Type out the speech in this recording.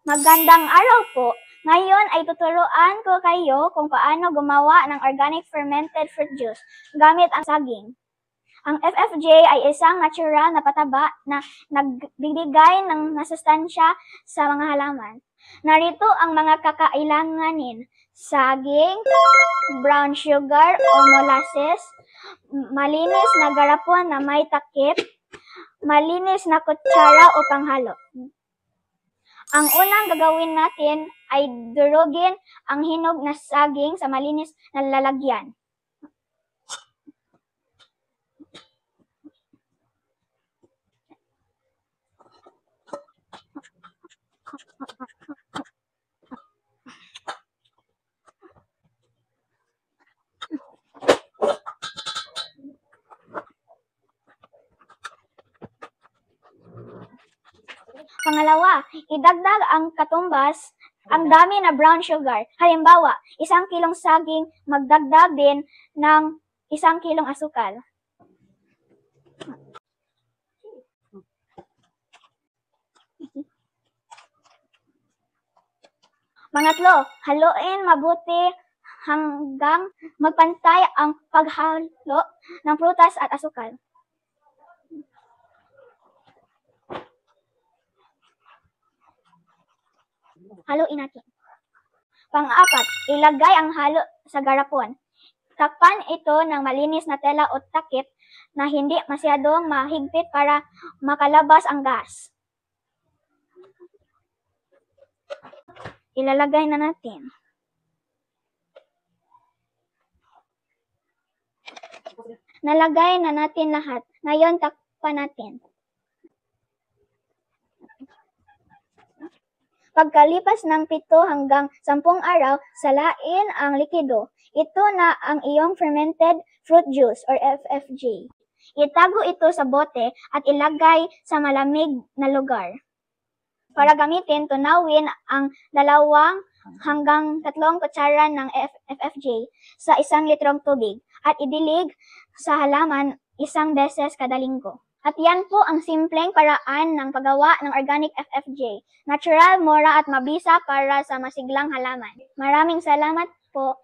Magandang araw po! Ngayon ay tuturuan ko kayo kung paano gumawa ng organic fermented fruit juice gamit ang saging. Ang FFJ ay isang natural na pataba na nagbibigay ng masustansya sa mga halaman. Narito ang mga kakailanganin: saging, brown sugar o molasses, malinis na garapon na may takip, malinis na kutsara o panghalo. Ang unang gagawin natin ay durugin ang hinog na saging sa malinis na lalagyan. Pangalawa, idagdag ang katumbas ang dami na brown sugar. Halimbawa, 1 kilong saging, magdagdag din ng 1 kilong asukal. Pangatlo, haluin mabuti hanggang magpantay ang paghalo ng prutas at asukal. Haluin natin. Pang-apat, ilagay ang halo sa garapon. Takpan ito ng malinis na tela o takip na hindi masyadong mahigpit para makalabas ang gas. Ilalagay na natin. Nalagay na natin lahat. Ngayon, takpan natin. Pagkalipas ng 7 hanggang 10 araw, salain ang likido. Ito na ang iyong fermented fruit juice or FFJ. Itago ito sa bote at ilagay sa malamig na lugar. Para gamitin, tunawin ang 2 hanggang 3 kutsara ng FFJ sa 1 litrong tubig at idilig sa halaman 1 beses kada linggo. At yan po ang simpleng paraan ng paggawa ng organic FFJ. Natural, mura at mabisa para sa masiglang halaman. Maraming salamat po.